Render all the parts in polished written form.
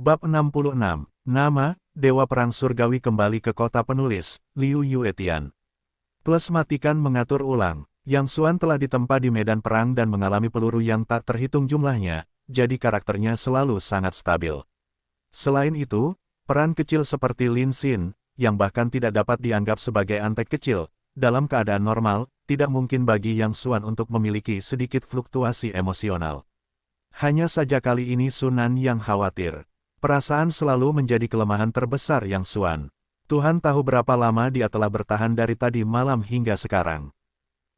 Bab 66. Nama, Dewa Perang Surgawi kembali ke kota penulis, Liu Yuetian. Plus matikan mengatur ulang. Yang Xuan telah ditempa di medan perang dan mengalami peluru yang tak terhitung jumlahnya, jadi karakternya selalu sangat stabil. Selain itu, peran kecil seperti Lin Xin, yang bahkan tidak dapat dianggap sebagai antek kecil, dalam keadaan normal, tidak mungkin bagi Yang Xuan untuk memiliki sedikit fluktuasi emosional. Hanya saja kali ini Sunan yang khawatir. Perasaan selalu menjadi kelemahan terbesar Yang Xuan. Tuhan tahu berapa lama dia telah bertahan dari tadi malam hingga sekarang.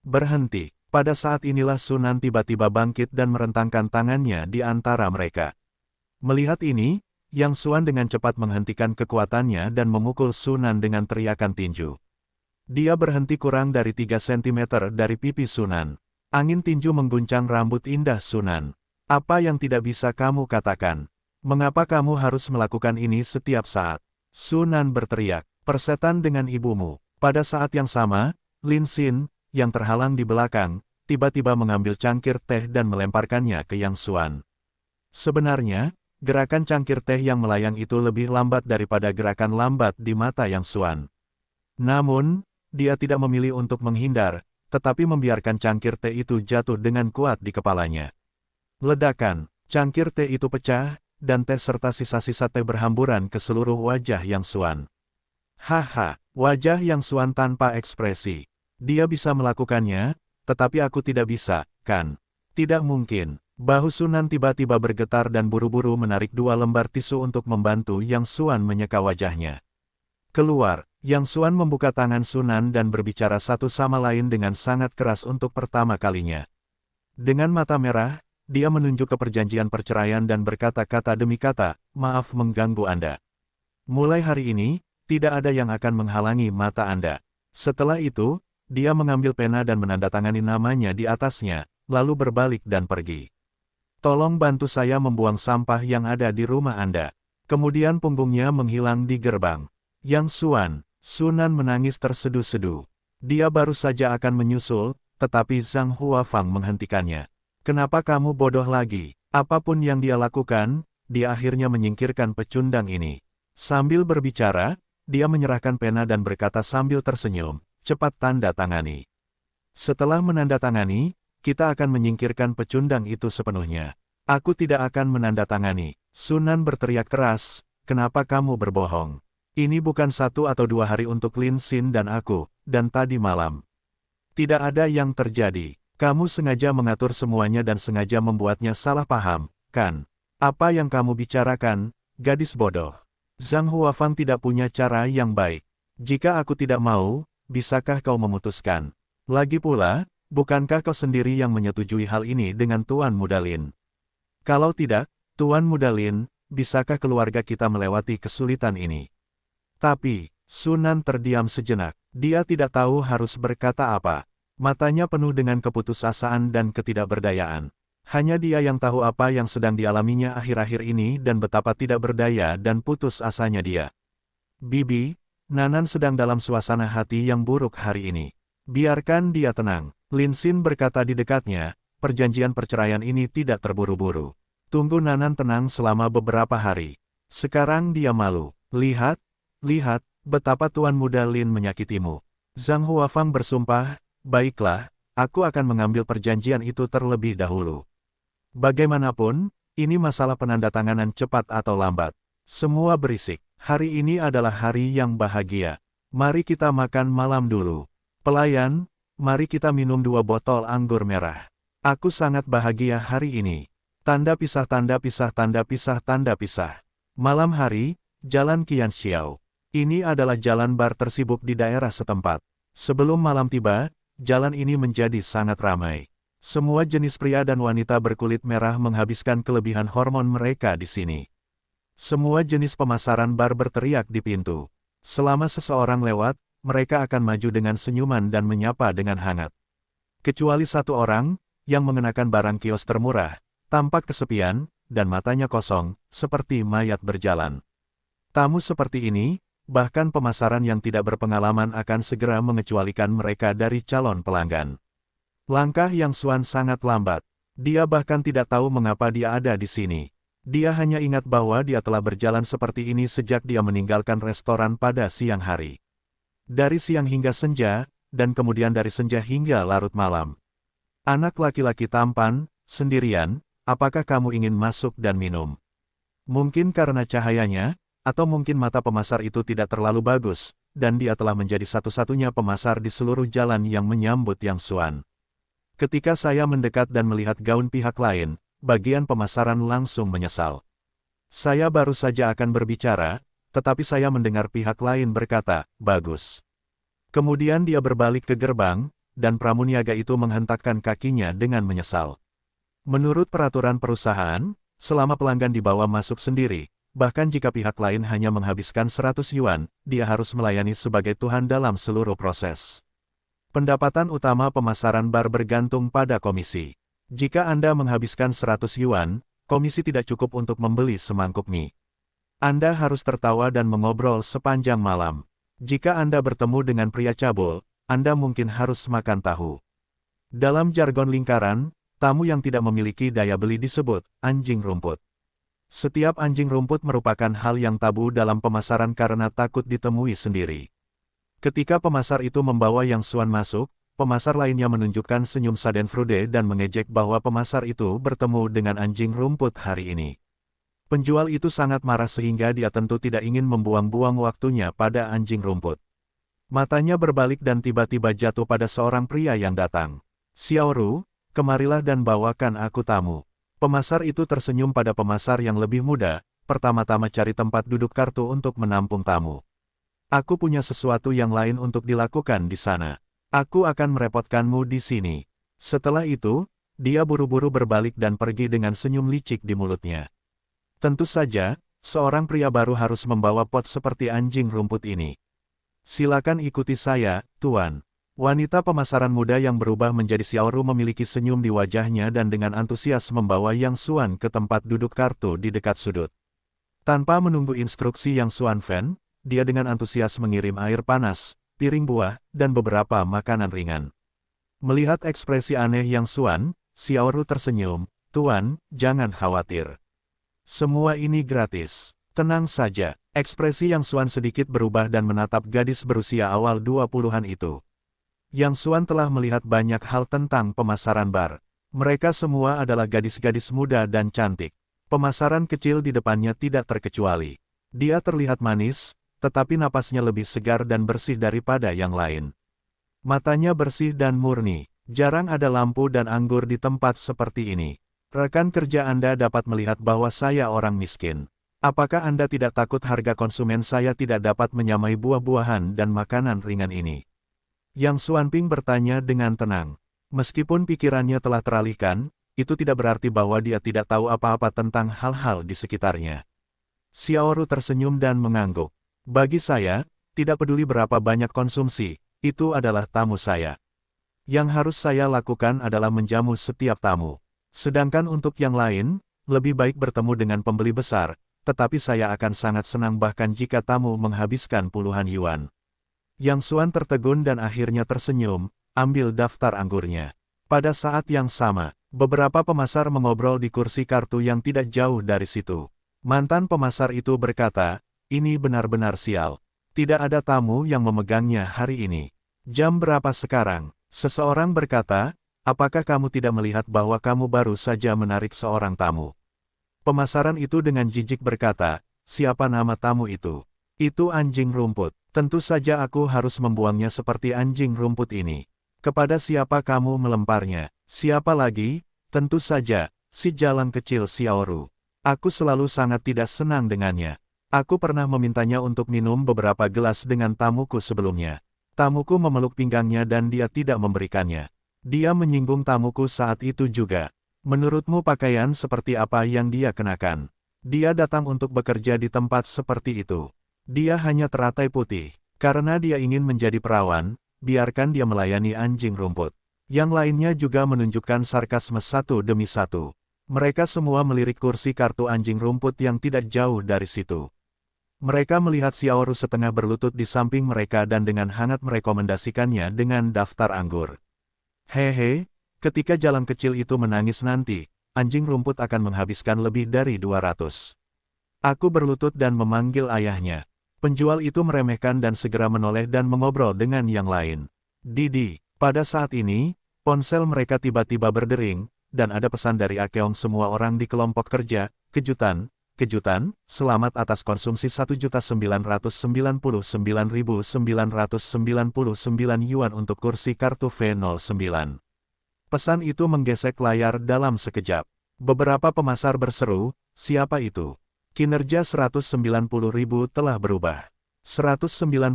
Berhenti. Pada saat inilah Sunan tiba-tiba bangkit dan merentangkan tangannya di antara mereka. Melihat ini, Yang Xuan dengan cepat menghentikan kekuatannya dan memukul Sunan dengan teriakan tinju. Dia berhenti kurang dari 3 cm dari pipi Sunan. Angin tinju mengguncang rambut indah Sunan. Apa yang tidak bisa kamu katakan? Mengapa kamu harus melakukan ini setiap saat? Sunan berteriak, persetan dengan ibumu. Pada saat yang sama, Lin Xin, yang terhalang di belakang, tiba-tiba mengambil cangkir teh dan melemparkannya ke Yang Xuan. Sebenarnya, gerakan cangkir teh yang melayang itu lebih lambat daripada gerakan lambat di mata Yang Xuan. Namun, dia tidak memilih untuk menghindar, tetapi membiarkan cangkir teh itu jatuh dengan kuat di kepalanya. Ledakan, cangkir teh itu pecah, dan teh serta sisa-sisa teh berhamburan ke seluruh wajah Yang Xuan. Haha, wajah Yang Xuan tanpa ekspresi. Dia bisa melakukannya, tetapi aku tidak bisa, kan? Tidak mungkin. Bahu Sunan tiba-tiba bergetar dan buru-buru menarik 2 lembar tisu untuk membantu Yang Xuan menyeka wajahnya. Keluar, Yang Xuan membuka tangan Sunan dan berbicara satu sama lain dengan sangat keras untuk pertama kalinya. Dengan mata merah, dia menunjuk ke perjanjian perceraian dan berkata-kata demi kata, maaf mengganggu Anda. Mulai hari ini, tidak ada yang akan menghalangi mata Anda. Setelah itu, dia mengambil pena dan menandatangani namanya di atasnya, lalu berbalik dan pergi. Tolong bantu saya membuang sampah yang ada di rumah Anda. Kemudian punggungnya menghilang di gerbang. Yang Xuan, Sunan menangis terseduh-seduh. Dia baru saja akan menyusul, tetapi Zhang Huafang menghentikannya. Kenapa kamu bodoh lagi? Apapun yang dia lakukan, dia akhirnya menyingkirkan pecundang ini. Sambil berbicara, dia menyerahkan pena dan berkata sambil tersenyum, cepat tanda tangani. Setelah menandatangani, kita akan menyingkirkan pecundang itu sepenuhnya. Aku tidak akan menandatangani. Sunan berteriak keras, kenapa kamu berbohong? Ini bukan 1 atau 2 hari untuk Lin Xin dan aku, dan tadi malam. Tidak ada yang terjadi. Kamu sengaja mengatur semuanya dan sengaja membuatnya salah paham, kan? Apa yang kamu bicarakan, gadis bodoh? Zhang Huafang tidak punya cara yang baik. Jika aku tidak mau, bisakah kau memutuskan? Lagi pula, bukankah kau sendiri yang menyetujui hal ini dengan Tuan Muda Lin? Kalau tidak, Tuan Muda Lin, bisakah keluarga kita melewati kesulitan ini? Tapi, Sunan terdiam sejenak. Dia tidak tahu harus berkata apa. Matanya penuh dengan keputusasaan dan ketidakberdayaan. Hanya dia yang tahu apa yang sedang dialaminya akhir-akhir ini dan betapa tidak berdaya dan putus asanya dia. Bibi, Nanan sedang dalam suasana hati yang buruk hari ini. Biarkan dia tenang. Lin Xin berkata di dekatnya, perjanjian perceraian ini tidak terburu-buru. Tunggu Nanan tenang selama beberapa hari. Sekarang dia malu. Lihat, betapa Tuan Muda Lin menyakitimu. Zhang Huafang bersumpah, baiklah, aku akan mengambil perjanjian itu terlebih dahulu. Bagaimanapun, ini masalah penandatanganan cepat atau lambat. Semua berisik. Hari ini adalah hari yang bahagia. Mari kita makan malam dulu. Pelayan, mari kita minum 2 botol anggur merah. Aku sangat bahagia hari ini. Tanda pisah, tanda pisah, tanda pisah, tanda pisah. Malam hari, Jalan Qian Xiao. Ini adalah jalan bar tersibuk di daerah setempat. Sebelum malam tiba, jalan ini menjadi sangat ramai. Semua jenis pria dan wanita berkulit merah menghabiskan kelebihan hormon mereka di sini. Semua jenis pemasaran bar berteriak di pintu. Selama seseorang lewat, mereka akan maju dengan senyuman dan menyapa dengan hangat. Kecuali 1 orang, yang mengenakan barang kios termurah, tampak kesepian, dan matanya kosong, seperti mayat berjalan. Tamu seperti ini, bahkan pemasaran yang tidak berpengalaman akan segera mengecualikan mereka dari calon pelanggan. Langkah Yang Xuan sangat lambat. Dia bahkan tidak tahu mengapa dia ada di sini. Dia hanya ingat bahwa dia telah berjalan seperti ini sejak dia meninggalkan restoran pada siang hari. Dari siang hingga senja, dan kemudian dari senja hingga larut malam. Anak laki-laki tampan, sendirian, apakah kamu ingin masuk dan minum? Mungkin karena cahayanya, atau mungkin mata pemasar itu tidak terlalu bagus, dan dia telah menjadi satu-satunya pemasar di seluruh jalan yang menyambut Yang Xuan. Ketika saya mendekat dan melihat gaun pihak lain, bagian pemasaran langsung menyesal. Saya baru saja akan berbicara, tetapi saya mendengar pihak lain berkata, bagus. Kemudian dia berbalik ke gerbang, dan pramuniaga itu menghentakkan kakinya dengan menyesal. Menurut peraturan perusahaan, selama pelanggan dibawa masuk sendiri, bahkan jika pihak lain hanya menghabiskan 100 yuan, dia harus melayani sebagai Tuhan dalam seluruh proses. Pendapatan utama pemasaran bar bergantung pada komisi. Jika Anda menghabiskan 100 yuan, komisi tidak cukup untuk membeli semangkuk mie. Anda harus tertawa dan mengobrol sepanjang malam. Jika Anda bertemu dengan pria cabul, Anda mungkin harus makan tahu. Dalam jargon lingkaran, tamu yang tidak memiliki daya beli disebut anjing rumput. Setiap anjing rumput merupakan hal yang tabu dalam pemasaran karena takut ditemui sendiri. Ketika pemasar itu membawa Yang Xuan masuk, pemasar lainnya menunjukkan senyum Schadenfreude dan mengejek bahwa pemasar itu bertemu dengan anjing rumput hari ini. Penjual itu sangat marah sehingga dia tentu tidak ingin membuang-buang waktunya pada anjing rumput. Matanya berbalik dan tiba-tiba jatuh pada seorang pria yang datang. Xiaoru, kemarilah dan bawakan aku tamu. Pemasar itu tersenyum pada pemasar yang lebih muda, pertama-tama cari tempat duduk kartu untuk menampung tamu. Aku punya sesuatu yang lain untuk dilakukan di sana. Aku akan merepotkanmu di sini. Setelah itu, dia buru-buru berbalik dan pergi dengan senyum licik di mulutnya. Tentu saja, seorang pria baru harus membawa pot seperti anjing rumput ini. Silakan ikuti saya, Tuan. Wanita pemasaran muda yang berubah menjadi Xiaoru memiliki senyum di wajahnya dan dengan antusias membawa Yang Xuan ke tempat duduk kartu di dekat sudut. Tanpa menunggu instruksi Yang Xuan Fan, dia dengan antusias mengirim air panas, piring buah, dan beberapa makanan ringan. Melihat ekspresi aneh Yang Xuan, Xiaoru tersenyum, Tuan, jangan khawatir. Semua ini gratis. Tenang saja. Ekspresi Yang Xuan sedikit berubah dan menatap gadis berusia awal 20-an itu. Yang Xuan telah melihat banyak hal tentang pemasaran bar. Mereka semua adalah gadis-gadis muda dan cantik. Pemasaran kecil di depannya tidak terkecuali. Dia terlihat manis, tetapi napasnya lebih segar dan bersih daripada yang lain. Matanya bersih dan murni. Jarang ada lampu dan anggur di tempat seperti ini. Rekan kerja Anda dapat melihat bahwa saya orang miskin. Apakah Anda tidak takut harga konsumen saya tidak dapat menyamai buah-buahan dan makanan ringan ini? Yang Xuanping bertanya dengan tenang. Meskipun pikirannya telah teralihkan, itu tidak berarti bahwa dia tidak tahu apa-apa tentang hal-hal di sekitarnya. Xiaoru tersenyum dan mengangguk. Bagi saya, tidak peduli berapa banyak konsumsi, itu adalah tamu saya. Yang harus saya lakukan adalah menjamu setiap tamu. Sedangkan untuk yang lain, lebih baik bertemu dengan pembeli besar, tetapi saya akan sangat senang bahkan jika tamu menghabiskan puluhan yuan. Yang Xuan tertegun dan akhirnya tersenyum, ambil daftar anggurnya. Pada saat yang sama, beberapa pemasar mengobrol di kursi kartu yang tidak jauh dari situ. Mantan pemasar itu berkata, ini benar-benar sial. Tidak ada tamu yang memegangnya hari ini. Jam berapa sekarang? Seseorang berkata, apakah kamu tidak melihat bahwa kamu baru saja menarik seorang tamu? Pemasaran itu dengan jijik berkata, siapa nama tamu itu? Itu anjing rumput. Tentu saja aku harus membuangnya seperti anjing rumput ini. Kepada siapa kamu melemparnya? Siapa lagi? Tentu saja, si jalan kecil Xiaoru. Aku selalu sangat tidak senang dengannya. Aku pernah memintanya untuk minum beberapa gelas dengan tamuku sebelumnya. Tamuku memeluk pinggangnya dan dia tidak memberikannya. Dia menyinggung tamuku saat itu juga. Menurutmu pakaian seperti apa yang dia kenakan? Dia datang untuk bekerja di tempat seperti itu. Dia hanya teratai putih. Karena dia ingin menjadi perawan, biarkan dia melayani anjing rumput. Yang lainnya juga menunjukkan sarkasme satu demi satu. Mereka semua melirik kursi kartu anjing rumput yang tidak jauh dari situ. Mereka melihat Xiaoru setengah berlutut di samping mereka dan dengan hangat merekomendasikannya dengan daftar anggur. Hehe, ketika jalan kecil itu menangis nanti, anjing rumput akan menghabiskan lebih dari 200. Aku berlutut dan memanggil ayahnya. Penjual itu meremehkan dan segera menoleh dan mengobrol dengan yang lain. Didi, pada saat ini, ponsel mereka tiba-tiba berdering, dan ada pesan dari Akeong semua orang di kelompok kerja, kejutan, selamat atas konsumsi 1.999.999 yuan untuk kursi kartu V09. Pesan itu menggesek layar dalam sekejap. Beberapa pemasar berseru, siapa itu? Kinerja 190.000 telah berubah. 190.000,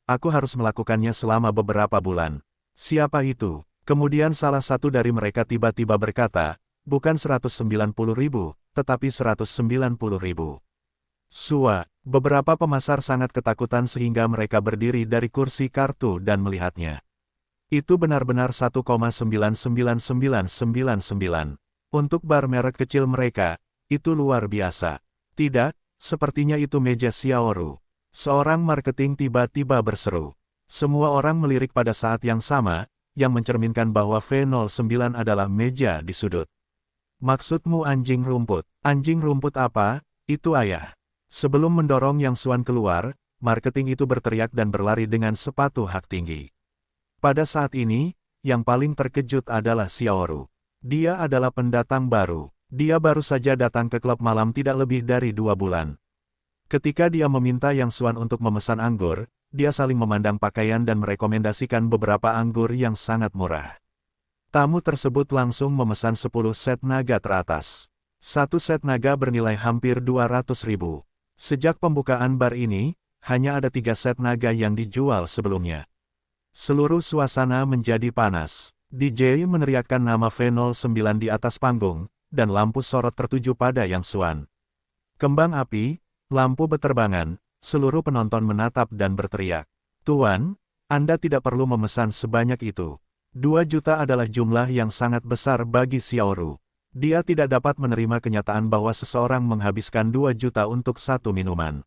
aku harus melakukannya selama beberapa bulan. Siapa itu? Kemudian salah satu dari mereka tiba-tiba berkata, bukan 190.000, tetapi 190.000. Beberapa pemasar sangat ketakutan sehingga mereka berdiri dari kursi kartu dan melihatnya. Itu benar-benar 1,999999. Untuk bar merek kecil mereka, itu luar biasa. Tidak, sepertinya itu meja Xiaoru. Seorang marketing tiba-tiba berseru. Semua orang melirik pada saat yang sama, yang mencerminkan bahwa V09 adalah meja di sudut. Maksudmu anjing rumput? Anjing rumput apa? Itu ayah. Sebelum mendorong Yang Xuan keluar, marketing itu berteriak dan berlari dengan sepatu hak tinggi. Pada saat ini, yang paling terkejut adalah Xiaoru. Dia adalah pendatang baru. Dia baru saja datang ke klub malam tidak lebih dari 2 bulan. Ketika dia meminta Yang Xuan untuk memesan anggur, dia saling memandang pakaian dan merekomendasikan beberapa anggur yang sangat murah. Tamu tersebut langsung memesan 10 set naga teratas. Satu set naga bernilai hampir 200.000. Sejak pembukaan bar ini, hanya ada 3 set naga yang dijual sebelumnya. Seluruh suasana menjadi panas. DJ meneriakkan nama V09 di atas panggung, dan lampu sorot tertuju pada Yang Xuan. Kembang api, lampu beterbangan, seluruh penonton menatap dan berteriak. Tuan, Anda tidak perlu memesan sebanyak itu. 2 juta adalah jumlah yang sangat besar bagi Xiaoru. Dia tidak dapat menerima kenyataan bahwa seseorang menghabiskan 2 juta untuk satu minuman.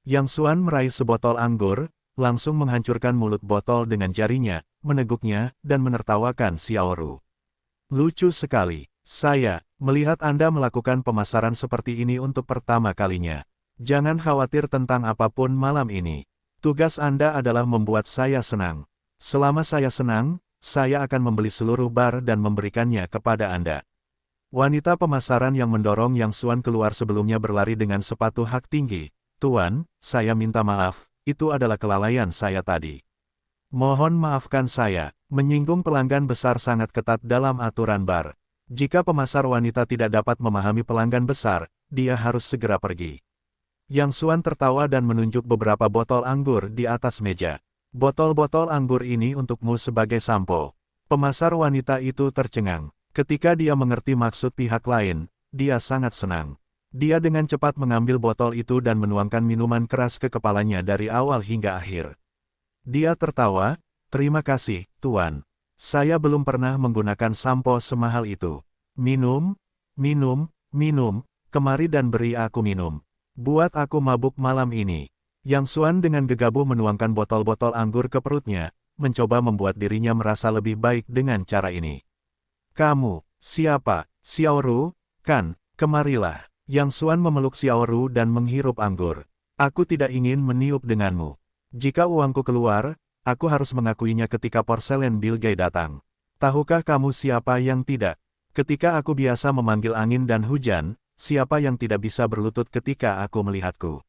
Yang Xuan meraih sebotol anggur, langsung menghancurkan mulut botol dengan jarinya, meneguknya, dan menertawakan Xiaoru. Lucu sekali. Saya melihat Anda melakukan pemasaran seperti ini untuk pertama kalinya. Jangan khawatir tentang apapun malam ini. Tugas Anda adalah membuat saya senang. Selama saya senang, saya akan membeli seluruh bar dan memberikannya kepada Anda. Wanita pemasaran yang mendorong Yang Xuan keluar sebelumnya berlari dengan sepatu hak tinggi. Tuan, saya minta maaf, itu adalah kelalaian saya tadi. Mohon maafkan saya, menyinggung pelanggan besar sangat ketat dalam aturan bar. Jika pemasar wanita tidak dapat memahami pelanggan besar, dia harus segera pergi. Yang Xuan tertawa dan menunjuk beberapa botol anggur di atas meja. Botol-botol anggur ini untukmu sebagai sampo. Pemasar wanita itu tercengang. Ketika dia mengerti maksud pihak lain, dia sangat senang. Dia dengan cepat mengambil botol itu dan menuangkan minuman keras ke kepalanya dari awal hingga akhir. Dia tertawa, terima kasih, Tuan. Saya belum pernah menggunakan sampo semahal itu. Minum, kemari dan beri aku minum. Buat aku mabuk malam ini. Yang Xuan dengan gegabah menuangkan botol-botol anggur ke perutnya, mencoba membuat dirinya merasa lebih baik dengan cara ini. Kamu, siapa? Xiaoru, kan? Kemarilah. Yang Xuan memeluk Xiaoru dan menghirup anggur. Aku tidak ingin meniup denganmu. Jika uangku keluar, aku harus mengakuinya ketika porselen Bilgai datang. Tahukah kamu siapa yang tidak? Ketika aku biasa memanggil angin dan hujan, siapa yang tidak bisa berlutut ketika aku melihatku?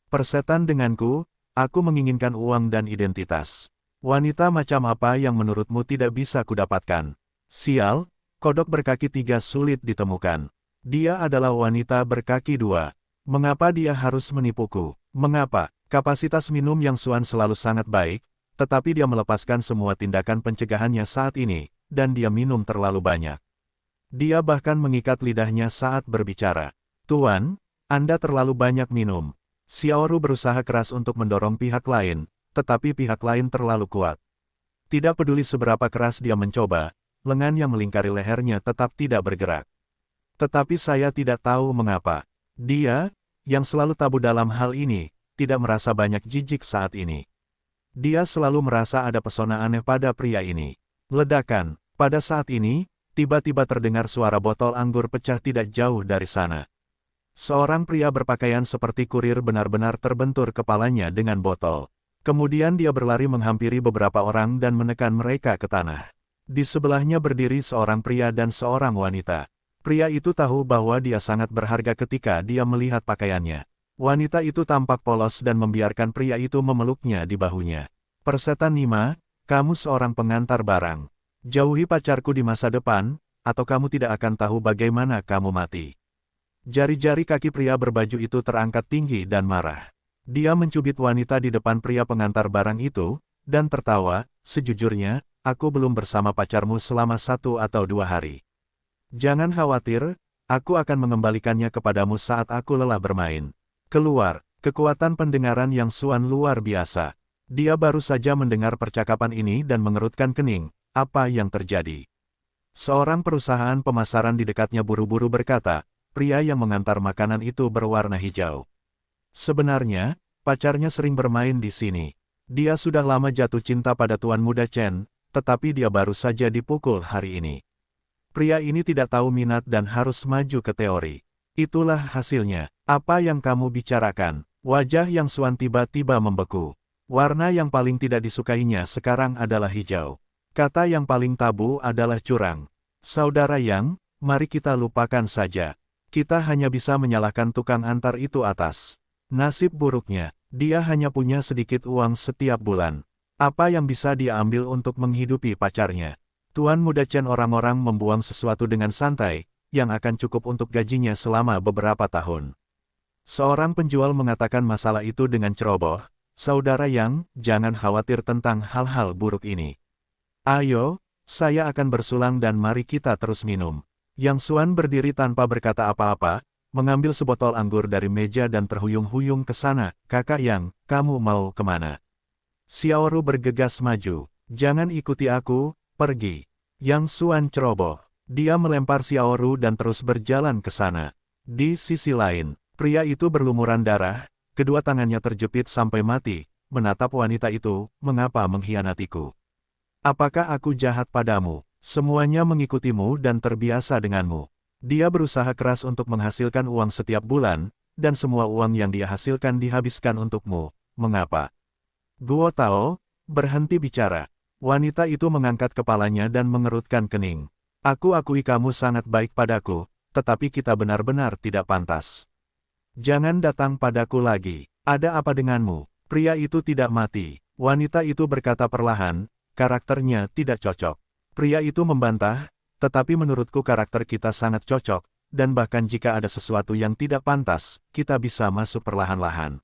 Persetan denganku, aku menginginkan uang dan identitas. Wanita macam apa yang menurutmu tidak bisa kudapatkan? Sial, kodok berkaki 3 sulit ditemukan. Dia adalah wanita berkaki 2. Mengapa dia harus menipuku? Mengapa? Kapasitas minum Yang Xuan selalu sangat baik, tetapi dia melepaskan semua tindakan pencegahannya saat ini, dan dia minum terlalu banyak. Dia bahkan mengikat lidahnya saat berbicara. Tuan, Anda terlalu banyak minum. Xiaoru berusaha keras untuk mendorong pihak lain, tetapi pihak lain terlalu kuat. Tidak peduli seberapa keras dia mencoba, lengan yang melingkari lehernya tetap tidak bergerak. Tetapi saya tidak tahu mengapa. Dia, yang selalu tabu dalam hal ini, tidak merasa banyak jijik saat ini. Dia selalu merasa ada pesona aneh pada pria ini. Ledakan. Pada saat ini, tiba-tiba terdengar suara botol anggur pecah tidak jauh dari sana. Seorang pria berpakaian seperti kurir benar-benar terbentur kepalanya dengan botol. Kemudian dia berlari menghampiri beberapa orang dan menekan mereka ke tanah. Di sebelahnya berdiri seorang pria dan seorang wanita. Pria itu tahu bahwa dia sangat berharga ketika dia melihat pakaiannya. Wanita itu tampak polos dan membiarkan pria itu memeluknya di bahunya. Persetan Nima, kamu seorang pengantar barang. Jauhi pacarku di masa depan, atau kamu tidak akan tahu bagaimana kamu mati. Jari-jari kaki pria berbaju itu terangkat tinggi dan marah. Dia mencubit wanita di depan pria pengantar barang itu, dan tertawa, sejujurnya, aku belum bersama pacarmu selama 1 atau 2 hari. Jangan khawatir, aku akan mengembalikannya kepadamu saat aku lelah bermain. Keluar, kekuatan pendengaran yang Xuan luar biasa. Dia baru saja mendengar percakapan ini dan mengerutkan kening. Apa yang terjadi? Seorang perusahaan pemasaran di dekatnya buru-buru berkata, pria yang mengantar makanan itu berwarna hijau. Sebenarnya, pacarnya sering bermain di sini. Dia sudah lama jatuh cinta pada Tuan Muda Chen, tetapi dia baru saja dipukul hari ini. Pria ini tidak tahu minat dan harus maju ke teori. Itulah hasilnya. Apa yang kamu bicarakan? Wajah yang Xuan tiba-tiba membeku. Warna yang paling tidak disukainya sekarang adalah hijau. Kata yang paling tabu adalah curang. Saudara Yang, mari kita lupakan saja. Kita hanya bisa menyalahkan tukang antar itu atas nasib buruknya. Dia hanya punya sedikit uang setiap bulan. Apa yang bisa dia ambil untuk menghidupi pacarnya? Tuan Muda Chen orang-orang membuang sesuatu dengan santai, yang akan cukup untuk gajinya selama beberapa tahun. Seorang penjual mengatakan masalah itu dengan ceroboh. Saudara Yang, jangan khawatir tentang hal-hal buruk ini. Ayo, saya akan bersulang dan mari kita terus minum. Yang Xuan berdiri tanpa berkata apa-apa, mengambil sebotol anggur dari meja dan terhuyung-huyung ke sana. Kakak Yang, kamu mau kemana? Xiaoru bergegas maju. Jangan ikuti aku, pergi. Yang Xuan ceroboh. Dia melempar Xiaoru dan terus berjalan ke sana. Di sisi lain, pria itu berlumuran darah, kedua tangannya terjepit sampai mati, menatap wanita itu, mengapa mengkhianatiku? Apakah aku jahat padamu? Semuanya mengikutimu dan terbiasa denganmu. Dia berusaha keras untuk menghasilkan uang setiap bulan, dan semua uang yang dia hasilkan dihabiskan untukmu. Mengapa? Guo Tao, berhenti bicara. Wanita itu mengangkat kepalanya dan mengerutkan kening. Aku akui kamu sangat baik padaku, tetapi kita benar-benar tidak pantas. Jangan datang padaku lagi. Ada apa denganmu? Pria itu tidak mati. Wanita itu berkata perlahan, karakternya tidak cocok. Pria itu membantah, tetapi menurutku karakter kita sangat cocok, dan bahkan jika ada sesuatu yang tidak pantas, kita bisa masuk perlahan-lahan.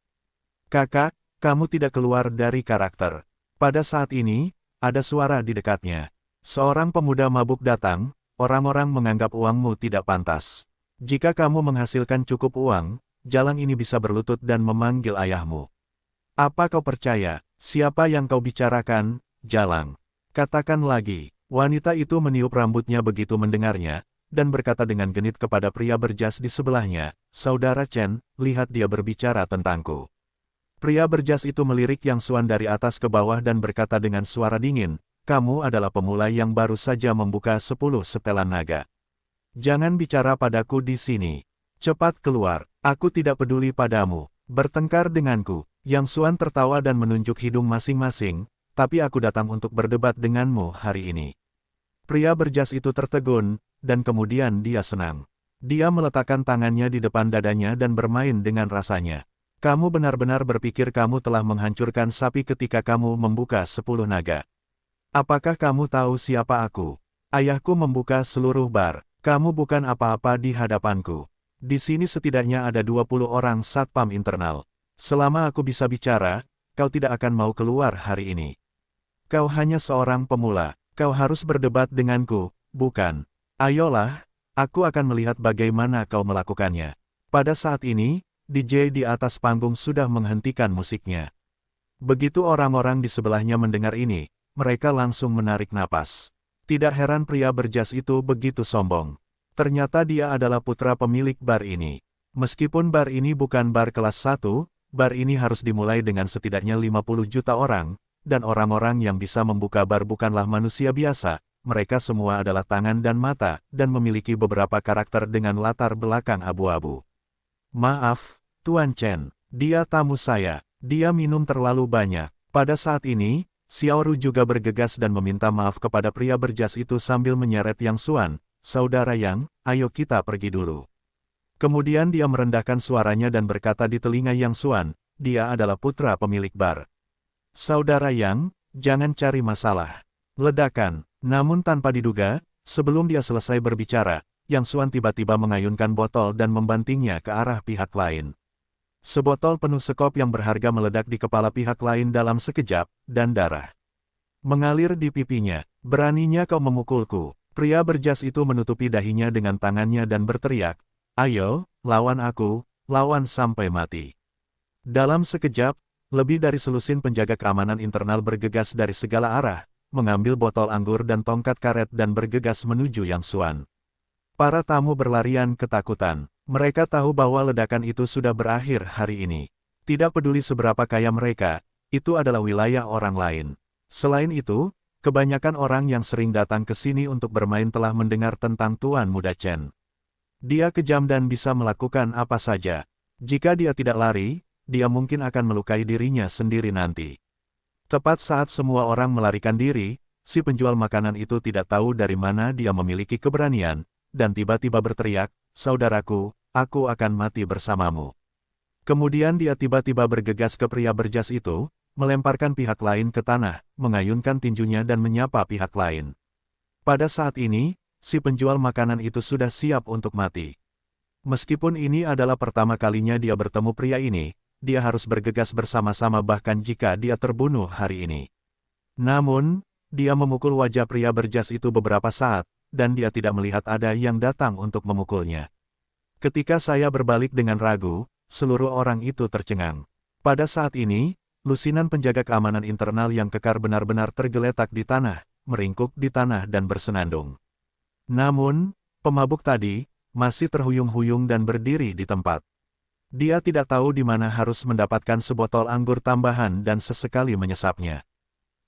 Kakak, kamu tidak keluar dari karakter. Pada saat ini, ada suara di dekatnya. Seorang pemuda mabuk datang, orang-orang menganggap uangmu tidak pantas. Jika kamu menghasilkan cukup uang, jalang ini bisa berlutut dan memanggil ayahmu. Apa kau percaya? Siapa yang kau bicarakan? Jalang. Katakan lagi. Wanita itu meniup rambutnya begitu mendengarnya, dan berkata dengan genit kepada pria berjas di sebelahnya, Saudara Chen, lihat dia berbicara tentangku. Pria berjas itu melirik Yang Xuan dari atas ke bawah dan berkata dengan suara dingin, kamu adalah pemula yang baru saja membuka 10 setelan naga. Jangan bicara padaku di sini. Cepat keluar, aku tidak peduli padamu. Bertengkar denganku. Yang Xuan tertawa dan menunjuk hidung masing-masing, tapi aku datang untuk berdebat denganmu hari ini. Pria berjas itu tertegun, dan kemudian dia senang. Dia meletakkan tangannya di depan dadanya dan bermain dengan rasanya. Kamu benar-benar berpikir kamu telah menghancurkan sapi ketika kamu membuka 10 naga. Apakah kamu tahu siapa aku? Ayahku membuka seluruh bar. Kamu bukan apa-apa di hadapanku. Di sini setidaknya ada 20 orang satpam internal. Selama aku bisa bicara, kau tidak akan mau keluar hari ini. Kau hanya seorang pemula, kau harus berdebat denganku, bukan? Ayolah, aku akan melihat bagaimana kau melakukannya. Pada saat ini, DJ di atas panggung sudah menghentikan musiknya. Begitu orang-orang di sebelahnya mendengar ini, mereka langsung menarik napas. Tidak heran pria berjas itu begitu sombong. Ternyata dia adalah putra pemilik bar ini. Meskipun bar ini bukan bar kelas 1, bar ini harus dimulai dengan setidaknya 50 juta orang, dan orang-orang yang bisa membuka bar bukanlah manusia biasa, mereka semua adalah tangan dan mata, dan memiliki beberapa karakter dengan latar belakang abu-abu. Maaf, Tuan Chen, dia tamu saya, dia minum terlalu banyak. Pada saat ini, Xiao Ru juga bergegas dan meminta maaf kepada pria berjas itu sambil menyeret Yang Xuan, "Saudara Yang, ayo kita pergi dulu." Kemudian dia merendahkan suaranya dan berkata di telinga Yang Xuan, dia adalah putra pemilik bar. "Saudara Yang, jangan cari masalah." Ledakan. Namun tanpa diduga, sebelum dia selesai berbicara, Yang Xuan tiba-tiba mengayunkan botol dan membantingnya ke arah pihak lain. Sebotol penuh sekop yang berharga meledak di kepala pihak lain dalam sekejap, dan darah mengalir di pipinya. "Beraninya kau memukulku." Pria berjas itu menutupi dahinya dengan tangannya dan berteriak, "Ayo, lawan aku, lawan sampai mati." Dalam sekejap, lebih dari selusin penjaga keamanan internal bergegas dari segala arah, mengambil botol anggur dan tongkat karet dan bergegas menuju Yang Xuan. Para tamu berlarian ketakutan. Mereka tahu bahwa ledakan itu sudah berakhir hari ini. Tidak peduli seberapa kaya mereka, itu adalah wilayah orang lain. Selain itu, kebanyakan orang yang sering datang ke sini untuk bermain telah mendengar tentang Tuan Muda Chen. Dia kejam dan bisa melakukan apa saja. Jika dia tidak lari, dia mungkin akan melukai dirinya sendiri nanti. Tepat saat semua orang melarikan diri, si penjual makanan itu tidak tahu dari mana dia memiliki keberanian, dan tiba-tiba berteriak, "Saudaraku, aku akan mati bersamamu." Kemudian dia tiba-tiba bergegas ke pria berjas itu, melemparkan pihak lain ke tanah, mengayunkan tinjunya dan menyapa pihak lain. Pada saat ini, si penjual makanan itu sudah siap untuk mati. Meskipun ini adalah pertama kalinya dia bertemu pria ini, dia harus bergegas bersama-sama bahkan jika dia terbunuh hari ini. Namun, dia memukul wajah pria berjas itu beberapa saat, dan dia tidak melihat ada yang datang untuk memukulnya. Ketika saya berbalik dengan ragu, seluruh orang itu tercengang. Pada saat ini, lusinan penjaga keamanan internal yang kekar benar-benar tergeletak di tanah, meringkuk di tanah dan bersenandung. Namun, pemabuk tadi, masih terhuyung-huyung dan berdiri di tempat. Dia tidak tahu di mana harus mendapatkan sebotol anggur tambahan dan sesekali menyesapnya.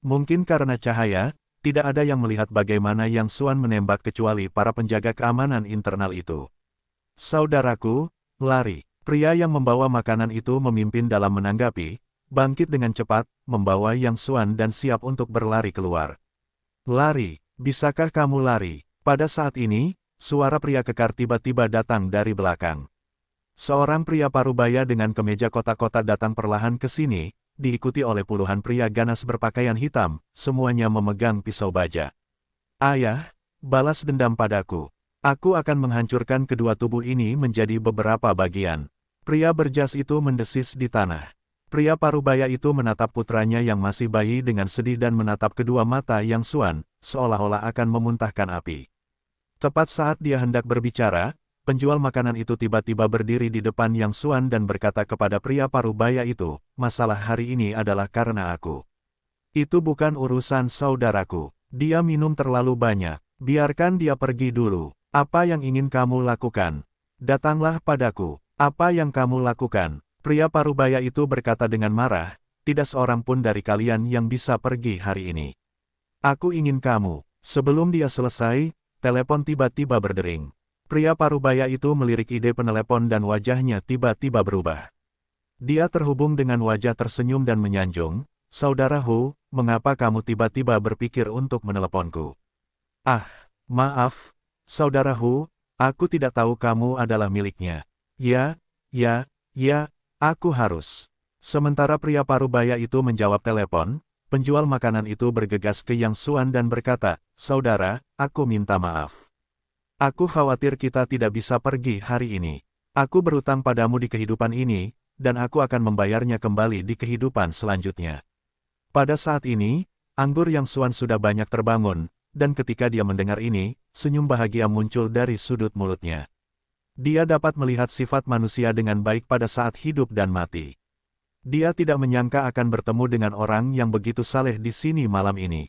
Mungkin karena cahaya, tidak ada yang melihat bagaimana Yang Xuan menembak kecuali para penjaga keamanan internal itu. "Saudaraku, lari." Pria yang membawa makanan itu memimpin dalam menanggapi, bangkit dengan cepat, membawa Yang Xuan dan siap untuk berlari keluar. "Lari, bisakah kamu lari?" Pada saat ini, suara pria kekar tiba-tiba datang dari belakang. Seorang pria parubaya dengan kemeja kotak-kotak datang perlahan ke sini, diikuti oleh puluhan pria ganas berpakaian hitam, semuanya memegang pisau baja. "Ayah, balas dendam padaku. Aku akan menghancurkan kedua tubuh ini menjadi beberapa bagian." Pria berjas itu mendesis di tanah. Pria parubaya itu menatap putranya yang masih bayi dengan sedih dan menatap kedua mata Yang Xuan, seolah-olah akan memuntahkan api. Tepat saat dia hendak berbicara, penjual makanan itu tiba-tiba berdiri di depan Yang Xuan dan berkata kepada pria parubaya itu, "Masalah hari ini adalah karena aku. Itu bukan urusan saudaraku. Dia minum terlalu banyak. Biarkan dia pergi dulu. Apa yang ingin kamu lakukan? Datanglah padaku. Apa yang kamu lakukan?" Pria parubaya itu berkata dengan marah, "Tidak seorang pun dari kalian yang bisa pergi hari ini. Aku ingin kamu." Sebelum dia selesai, telepon tiba-tiba berdering. Pria parubaya itu melirik ide penelepon dan wajahnya tiba-tiba berubah. Dia terhubung dengan wajah tersenyum dan menyanjung, "Saudara Hu, mengapa kamu tiba-tiba berpikir untuk meneleponku?" "Ah, maaf, Saudara Hu, aku tidak tahu kamu adalah miliknya." Ya, aku harus." Sementara pria parubaya itu menjawab telepon, penjual makanan itu bergegas ke Yang Xuan dan berkata, "Saudara, aku minta maaf. Aku khawatir kita tidak bisa pergi hari ini. Aku berutang padamu di kehidupan ini, dan aku akan membayarnya kembali di kehidupan selanjutnya." Pada saat ini, anggur Yang Xuan sudah banyak terbangun, dan ketika dia mendengar ini, senyum bahagia muncul dari sudut mulutnya. Dia dapat melihat sifat manusia dengan baik pada saat hidup dan mati. Dia tidak menyangka akan bertemu dengan orang yang begitu saleh di sini malam ini.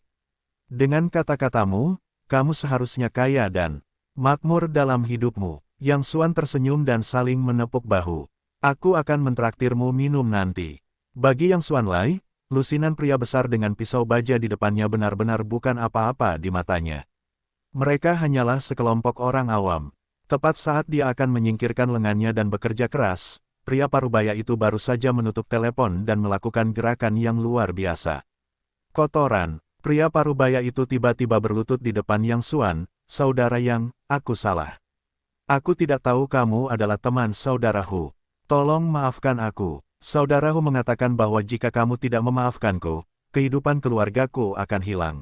"Dengan kata-katamu, kamu seharusnya kaya dan makmur dalam hidupmu." Yang Xuan tersenyum dan saling menepuk bahu. "Aku akan mentraktirmu minum nanti." Bagi Yang Xuan Lai, lusinan pria besar dengan pisau baja di depannya benar-benar bukan apa-apa di matanya. Mereka hanyalah sekelompok orang awam. Tepat saat dia akan menyingkirkan lengannya dan bekerja keras, pria parubaya itu baru saja menutup telepon dan melakukan gerakan yang luar biasa. Kotoran, pria parubaya itu tiba-tiba berlutut di depan Yang Xuan, "Saudara Yang, aku salah. Aku tidak tahu kamu adalah teman saudaraku. Tolong maafkan aku." Saudaraku mengatakan bahwa jika kamu tidak memaafkanku, kehidupan keluargaku akan hilang.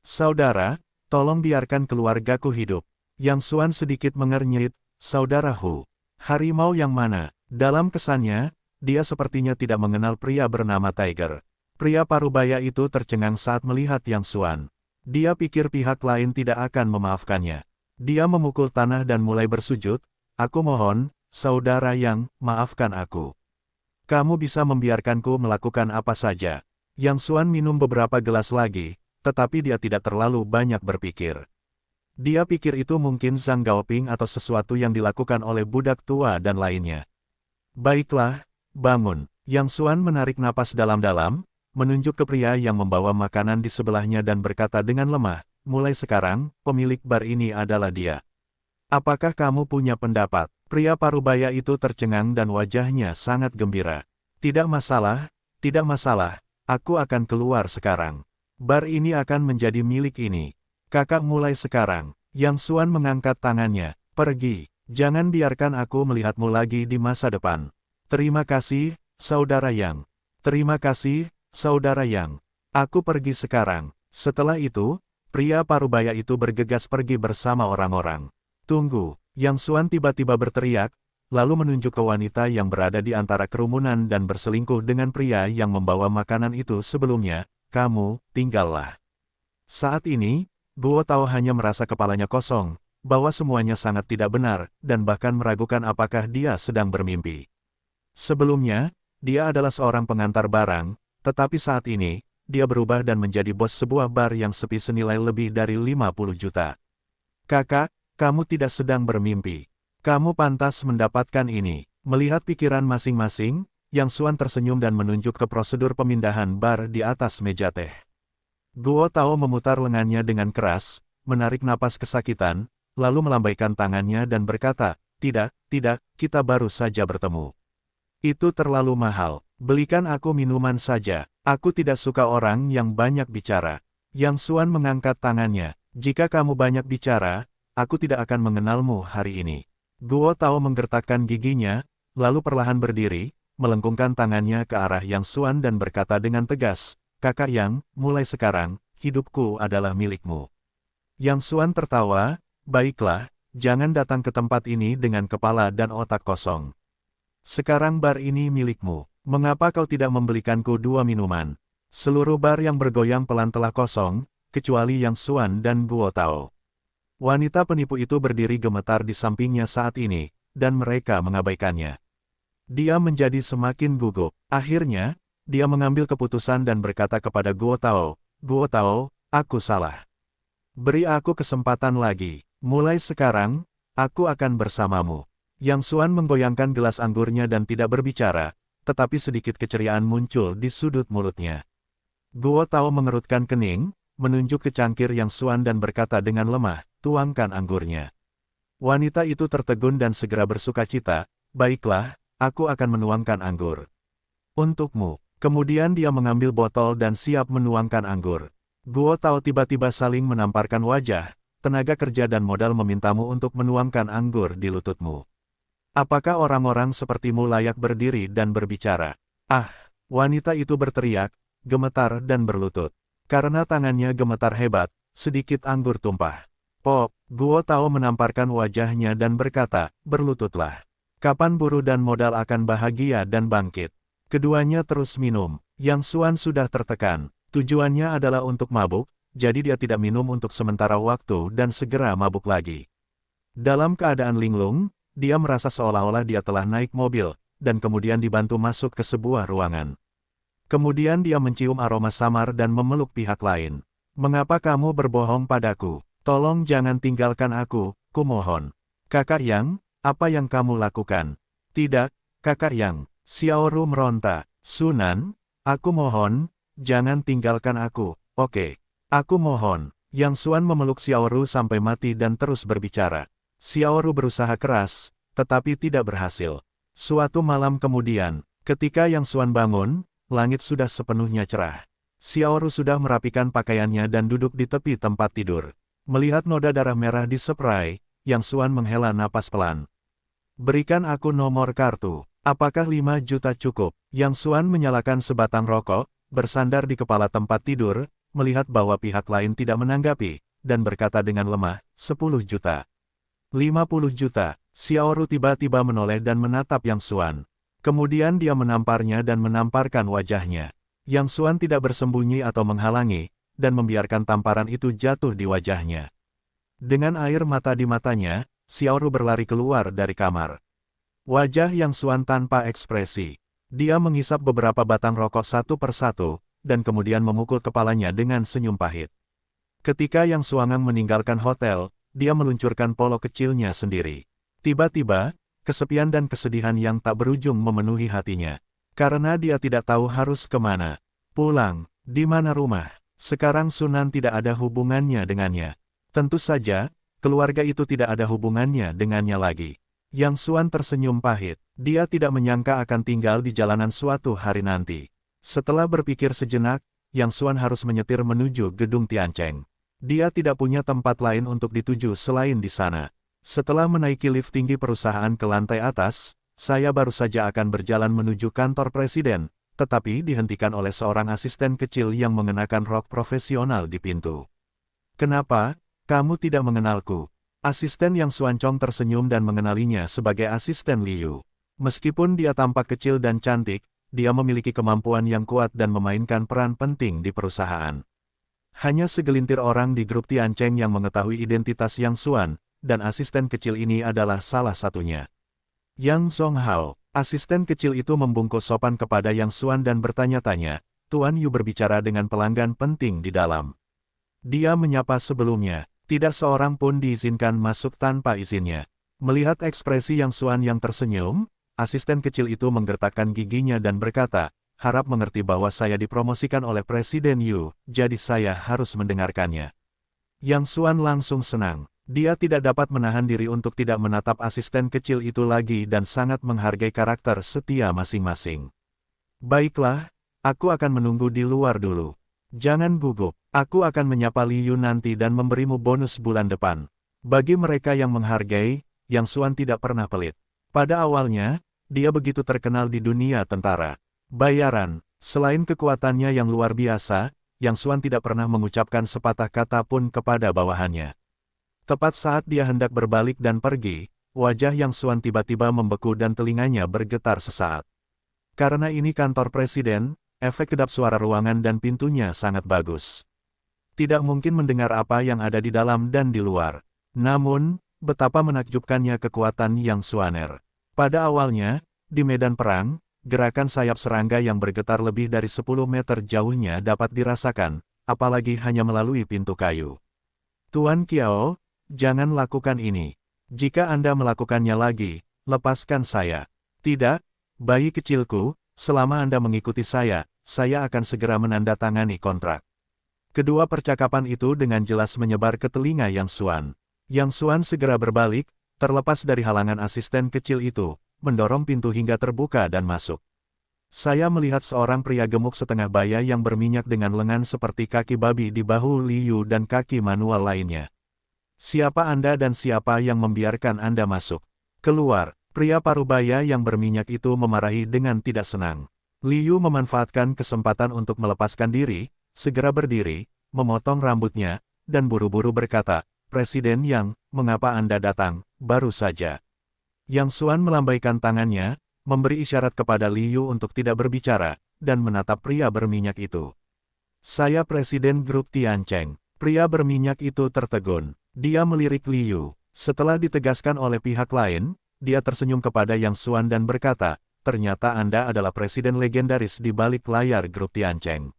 "Saudara, tolong biarkan keluargaku hidup." Yang Xuan sedikit mengernyit, "Saudaraku, harimau yang mana?" Dalam kesannya, dia sepertinya tidak mengenal pria bernama Tiger. Pria parubaya itu tercengang saat melihat Yang Xuan. Dia pikir pihak lain tidak akan memaafkannya. Dia memukul tanah dan mulai bersujud, "Aku mohon, saudara Yang, maafkan aku. Kamu bisa membiarkanku melakukan apa saja." Yang Xuan minum beberapa gelas lagi, tetapi dia tidak terlalu banyak berpikir. Dia pikir itu mungkin Zhang Gaoping atau sesuatu yang dilakukan oleh budak tua dan lainnya. "Baiklah, bangun." Yang Xuan menarik napas dalam-dalam, menunjuk ke pria yang membawa makanan di sebelahnya dan berkata dengan lemah, "Mulai sekarang, pemilik bar ini adalah dia. Apakah kamu punya pendapat?" Pria parubaya itu tercengang dan wajahnya sangat gembira. "Tidak masalah, tidak masalah, aku akan keluar sekarang. Bar ini akan menjadi milik ini. Kakak mulai sekarang." Yang Xuan mengangkat tangannya, "Pergi, jangan biarkan aku melihatmu lagi di masa depan." "Terima kasih, saudara Yang. Terima kasih, saudara Yang. Aku pergi sekarang." Setelah itu, pria parubaya itu bergegas pergi bersama orang-orang. "Tunggu!" Yang Xuan tiba-tiba berteriak, lalu menunjuk ke wanita yang berada di antara kerumunan dan berselingkuh dengan pria yang membawa makanan itu sebelumnya, "Kamu, tinggallah." Saat ini, Guo Tao hanya merasa kepalanya kosong, bahwa semuanya sangat tidak benar, dan bahkan meragukan apakah dia sedang bermimpi. Sebelumnya, dia adalah seorang pengantar barang, tetapi saat ini, dia berubah dan menjadi bos sebuah bar yang sepi senilai lebih dari 50 juta. "Kakak, kamu tidak sedang bermimpi. Kamu pantas mendapatkan ini." Melihat pikiran masing-masing, Yang Xuan tersenyum dan menunjuk ke prosedur pemindahan bar di atas meja teh. Guo Tao memutar lengannya dengan keras, menarik napas kesakitan, lalu melambaikan tangannya dan berkata, "Tidak, tidak, kita baru saja bertemu. Itu terlalu mahal. Belikan aku minuman saja. Aku tidak suka orang yang banyak bicara." Yang Xuan mengangkat tangannya, "Jika kamu banyak bicara, aku tidak akan mengenalmu hari ini." Guo Tao menggertakkan giginya, lalu perlahan berdiri, melengkungkan tangannya ke arah Yang Xuan dan berkata dengan tegas, "Kakak Yang, mulai sekarang, hidupku adalah milikmu." Yang Xuan tertawa, "Baiklah, jangan datang ke tempat ini dengan kepala dan otak kosong. Sekarang bar ini milikmu. Mengapa kau tidak membelikanku 2 minuman?" Seluruh bar yang bergoyang pelan telah kosong, kecuali Yang Xuan dan Guo Tao. Wanita penipu itu berdiri gemetar di sampingnya saat ini, dan mereka mengabaikannya. Dia menjadi semakin gugup. Akhirnya, dia mengambil keputusan dan berkata kepada Guo Tao, "Guo Tao, aku salah. Beri aku kesempatan lagi. Mulai sekarang, aku akan bersamamu." Yang Xuan menggoyangkan gelas anggurnya dan tidak berbicara, tetapi sedikit keceriaan muncul di sudut mulutnya. Guo Tao mengerutkan kening, menunjuk ke cangkir Yang Xuan dan berkata dengan lemah, "Tuangkan anggurnya." Wanita itu tertegun dan segera bersukacita, "Baiklah, aku akan menuangkan anggur. Untukmu." Kemudian dia mengambil botol dan siap menuangkan anggur. Guo Tao tiba-tiba saling menamparkan wajah, "Tenaga kerja dan modal memintamu untuk menuangkan anggur di lututmu. Apakah orang-orang sepertimu layak berdiri dan berbicara?" "Ah!" Wanita itu berteriak, gemetar dan berlutut. Karena tangannya gemetar hebat, sedikit anggur tumpah. "Pop!" Guo Tao menamparkan wajahnya dan berkata, "Berlututlah. Kapan buruh dan modal akan bahagia dan bangkit?" Keduanya terus minum. Yang Xuan sudah tertekan. Tujuannya adalah untuk mabuk, jadi dia tidak minum untuk sementara waktu dan segera mabuk lagi. Dalam keadaan linglung, dia merasa seolah-olah dia telah naik mobil, dan kemudian dibantu masuk ke sebuah ruangan. Kemudian dia mencium aroma samar dan memeluk pihak lain. "Mengapa kamu berbohong padaku? Tolong jangan tinggalkan aku, kumohon." "Kakak Yang, apa yang kamu lakukan?" "Tidak, Kakak Yang." Xiaoru meronta, "Sunan, aku mohon, jangan tinggalkan aku, oke? Aku mohon." Yang Xuan memeluk Xiaoru sampai mati dan terus berbicara. Xiaoru berusaha keras, tetapi tidak berhasil. Suatu malam kemudian, ketika Yang Xuan bangun, langit sudah sepenuhnya cerah. Xiaoru sudah merapikan pakaiannya dan duduk di tepi tempat tidur. Melihat noda darah merah di spray, Yang Xuan menghela napas pelan. Berikan aku nomor kartu. Apakah 5 juta cukup? Yang Xuan menyalakan sebatang rokok, bersandar di kepala tempat tidur, melihat bahwa pihak lain tidak menanggapi, dan berkata dengan lemah, 10 juta. 50 juta. Xiaoru tiba-tiba menoleh dan menatap Yang Xuan. Kemudian dia menamparnya dan menamparkan wajahnya. Yang Xuan tidak bersembunyi atau menghalangi, dan membiarkan tamparan itu jatuh di wajahnya. Dengan air mata di matanya, Xiaoru berlari keluar dari kamar. Wajah Yang Xuan tanpa ekspresi. Dia menghisap beberapa batang rokok satu persatu, dan kemudian memukul kepalanya dengan senyum pahit. Ketika Yang Xuangang meninggalkan hotel, dia meluncurkan polo kecilnya sendiri. Tiba-tiba, kesepian dan kesedihan yang tak berujung memenuhi hatinya. Karena dia tidak tahu harus kemana. Pulang, di mana rumah. Sekarang Sunan tidak ada hubungannya dengannya. Tentu saja, keluarga itu tidak ada hubungannya dengannya lagi. Yang Xuan tersenyum pahit. Dia tidak menyangka akan tinggal di jalanan suatu hari nanti. Setelah berpikir sejenak, Yang Xuan harus menyetir menuju gedung Tiancheng. Dia tidak punya tempat lain untuk dituju selain di sana. Setelah menaiki lift tinggi perusahaan ke lantai atas, saya baru saja akan berjalan menuju kantor presiden, tetapi dihentikan oleh seorang asisten kecil yang mengenakan rok profesional di pintu. Kenapa, kamu tidak mengenalku? Asisten Yang Xuan Chong tersenyum dan mengenalinya sebagai asisten Liu. Meskipun dia tampak kecil dan cantik, dia memiliki kemampuan yang kuat dan memainkan peran penting di perusahaan. Hanya segelintir orang di grup Tiancheng yang mengetahui identitas Yang Xuan, dan asisten kecil ini adalah salah satunya. Yang Zonghao, asisten kecil itu membungkuk sopan kepada Yang Xuan dan bertanya-tanya, Tuan Yu berbicara dengan pelanggan penting di dalam. Dia menyapa sebelumnya, tidak seorang pun diizinkan masuk tanpa izinnya. Melihat ekspresi Yang Xuan yang tersenyum, asisten kecil itu menggertakkan giginya dan berkata, harap mengerti bahwa saya dipromosikan oleh Presiden Yu, jadi saya harus mendengarkannya. Yang Xuan langsung senang. Dia tidak dapat menahan diri untuk tidak menatap asisten kecil itu lagi dan sangat menghargai karakter setia masing-masing. Baiklah, aku akan menunggu di luar dulu. Jangan gugup, aku akan menyapa Liu nanti dan memberimu bonus bulan depan. Bagi mereka yang menghargai, Yang Xuan tidak pernah pelit. Pada awalnya, dia begitu terkenal di dunia tentara. Bayaran, selain kekuatannya yang luar biasa, Yang Xuan tidak pernah mengucapkan sepatah kata pun kepada bawahannya. Tepat saat dia hendak berbalik dan pergi, wajah Yang Xuan tiba-tiba membeku dan telinganya bergetar sesaat. Karena ini kantor presiden, efek kedap suara ruangan dan pintunya sangat bagus. Tidak mungkin mendengar apa yang ada di dalam dan di luar. Namun, betapa menakjubkannya kekuatan Yang Xuaner. Pada awalnya, di medan perang, gerakan sayap serangga yang bergetar lebih dari 10 meter jauhnya dapat dirasakan, apalagi hanya melalui pintu kayu. Tuan Qiao, jangan lakukan ini. Jika Anda melakukannya lagi, lepaskan saya. Tidak, bayi kecilku, selama Anda mengikuti saya akan segera menandatangani kontrak. Kedua percakapan itu dengan jelas menyebar ke telinga Yang Xuan. Yang Xuan segera berbalik, terlepas dari halangan asisten kecil itu, mendorong pintu hingga terbuka dan masuk. Saya melihat seorang pria gemuk setengah baya yang berminyak dengan lengan seperti kaki babi di bahu Liu dan kaki manual lainnya. Siapa Anda dan siapa yang membiarkan Anda masuk? Keluar, pria parubaya yang berminyak itu memarahi dengan tidak senang. Liu memanfaatkan kesempatan untuk melepaskan diri, segera berdiri, memotong rambutnya, dan buru-buru berkata, Presiden Yang, mengapa Anda datang, baru saja. Yang Xuan melambaikan tangannya, memberi isyarat kepada Liu untuk tidak berbicara, dan menatap pria berminyak itu. Saya Presiden Grup Tiancheng. Pria berminyak itu tertegun. Dia melirik Liu. Setelah ditegaskan oleh pihak lain, dia tersenyum kepada Yang Xuan dan berkata, ternyata Anda adalah presiden legendaris di balik layar Grup Tiancheng.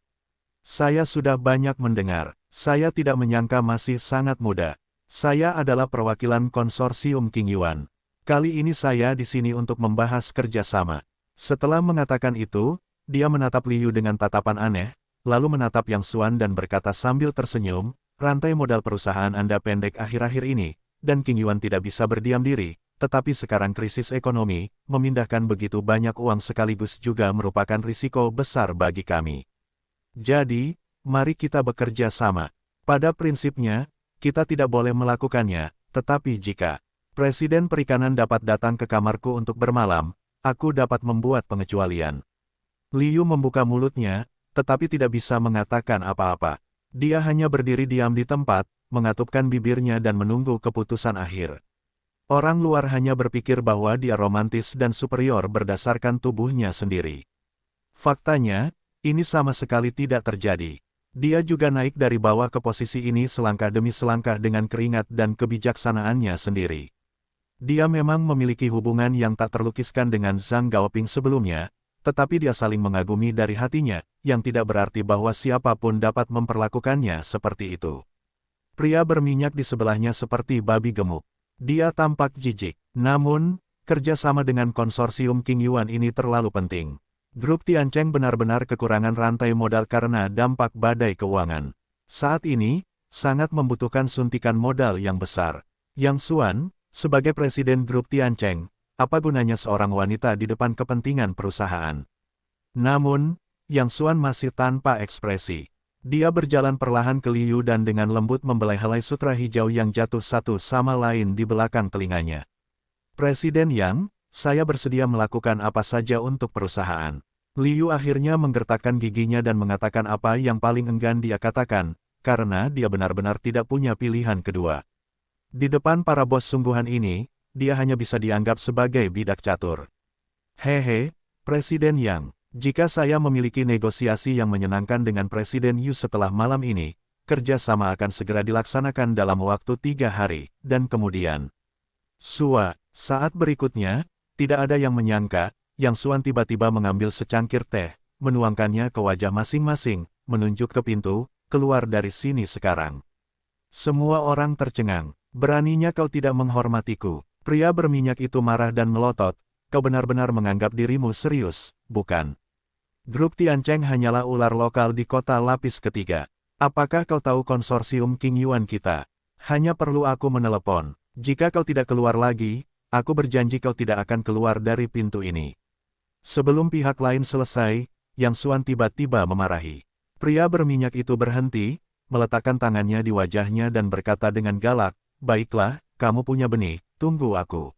Saya sudah banyak mendengar. Saya tidak menyangka masih sangat muda. Saya adalah perwakilan konsorsium King Yuan. Kali ini saya di sini untuk membahas kerjasama. Setelah mengatakan itu, dia menatap Liu dengan tatapan aneh, lalu menatap Yang Xuan dan berkata sambil tersenyum, rantai modal perusahaan Anda pendek akhir-akhir ini, dan King Yuan tidak bisa berdiam diri, tetapi sekarang krisis ekonomi, memindahkan begitu banyak uang sekaligus juga merupakan risiko besar bagi kami. Jadi, mari kita bekerja sama. Pada prinsipnya, kita tidak boleh melakukannya, tetapi jika Presiden Perikanan dapat datang ke kamarku untuk bermalam, aku dapat membuat pengecualian. Liu membuka mulutnya, tetapi tidak bisa mengatakan apa-apa. Dia hanya berdiri diam di tempat, mengatupkan bibirnya dan menunggu keputusan akhir. Orang luar hanya berpikir bahwa dia romantis dan superior berdasarkan tubuhnya sendiri. Faktanya, ini sama sekali tidak terjadi. Dia juga naik dari bawah ke posisi ini selangkah demi selangkah dengan keringat dan kebijaksanaannya sendiri. Dia memang memiliki hubungan yang tak terlukiskan dengan Zhang Gaoping sebelumnya, tetapi dia saling mengagumi dari hatinya, yang tidak berarti bahwa siapapun dapat memperlakukannya seperti itu. Pria berminyak di sebelahnya seperti babi gemuk. Dia tampak jijik. Namun, kerjasama dengan konsorsium King Yuan ini terlalu penting. Grup Tiancheng benar-benar kekurangan rantai modal karena dampak badai keuangan. Saat ini, sangat membutuhkan suntikan modal yang besar. Yang Xuan, sebagai presiden grup Tiancheng, apa gunanya seorang wanita di depan kepentingan perusahaan? Namun, Yang Xuan masih tanpa ekspresi. Dia berjalan perlahan ke Liu dan dengan lembut membelai helai sutra hijau yang jatuh satu sama lain di belakang telinganya. Presiden Yang, saya bersedia melakukan apa saja untuk perusahaan. Liu akhirnya menggertakkan giginya dan mengatakan apa yang paling enggan dia katakan, karena dia benar-benar tidak punya pilihan kedua. Di depan para bos sungguhan ini, dia hanya bisa dianggap sebagai bidak catur. Hehe, Presiden Yang, jika saya memiliki negosiasi yang menyenangkan dengan Presiden Yu setelah malam ini, kerjasama akan segera dilaksanakan dalam waktu 3 hari, dan kemudian. Saat berikutnya, tidak ada yang menyangka, Yang Xuan tiba-tiba mengambil secangkir teh, menuangkannya ke wajah masing-masing, menunjuk ke pintu, keluar dari sini sekarang. Semua orang tercengang. Beraninya kau tidak menghormatiku. Pria berminyak itu marah dan melotot, kau benar-benar menganggap dirimu serius, bukan? Grup Tiancheng hanyalah ular lokal di kota lapis ketiga. Apakah kau tahu konsorsium King Yuan kita? Hanya perlu aku menelepon. Jika kau tidak keluar lagi, aku berjanji kau tidak akan keluar dari pintu ini. Sebelum pihak lain selesai, Yang Xuan tiba-tiba memarahi. Pria berminyak itu berhenti, meletakkan tangannya di wajahnya dan berkata dengan galak, baiklah, kamu punya benih, tunggu aku.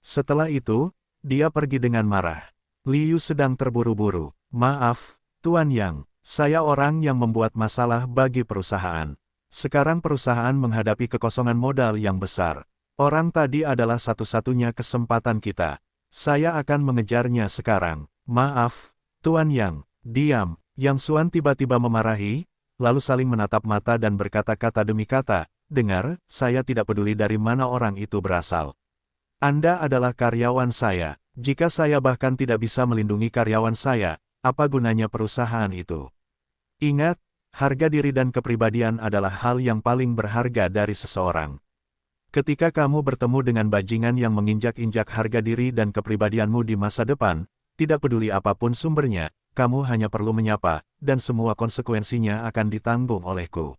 Setelah itu, dia pergi dengan marah. Liu sedang terburu-buru. Maaf, Tuan Yang, saya orang yang membuat masalah bagi perusahaan. Sekarang perusahaan menghadapi kekosongan modal yang besar. Orang tadi adalah satu-satunya kesempatan kita. Saya akan mengejarnya sekarang. Maaf, Tuan Yang, diam. Yang Xuan tiba-tiba memarahi, lalu saling menatap mata dan berkata-kata demi kata, dengar, saya tidak peduli dari mana orang itu berasal. Anda adalah karyawan saya. Jika saya bahkan tidak bisa melindungi karyawan saya, apa gunanya perusahaan itu? Ingat, harga diri dan kepribadian adalah hal yang paling berharga dari seseorang. Ketika kamu bertemu dengan bajingan yang menginjak-injak harga diri dan kepribadianmu di masa depan, tidak peduli apapun sumbernya, kamu hanya perlu menyapa, dan semua konsekuensinya akan ditanggung olehku.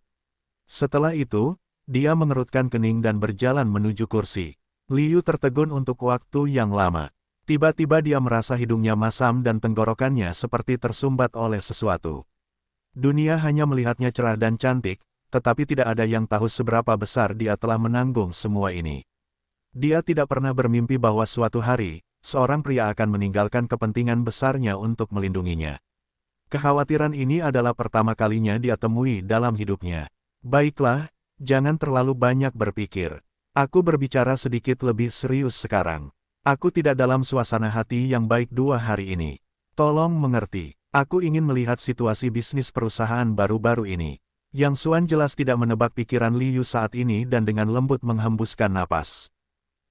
Setelah itu, dia mengerutkan kening dan berjalan menuju kursi. Liu tertegun untuk waktu yang lama. Tiba-tiba dia merasa hidungnya masam dan tenggorokannya seperti tersumbat oleh sesuatu. Dunia hanya melihatnya cerah dan cantik, tetapi tidak ada yang tahu seberapa besar dia telah menanggung semua ini. Dia tidak pernah bermimpi bahwa suatu hari, seorang pria akan meninggalkan kepentingan besarnya untuk melindunginya. Kekhawatiran ini adalah pertama kalinya dia temui dalam hidupnya. Baiklah, jangan terlalu banyak berpikir. Aku berbicara sedikit lebih serius sekarang. Aku tidak dalam suasana hati yang baik 2 hari ini. Tolong mengerti, aku ingin melihat situasi bisnis perusahaan baru-baru ini. Yang Xuan jelas tidak menebak pikiran Liu saat ini dan dengan lembut menghembuskan napas.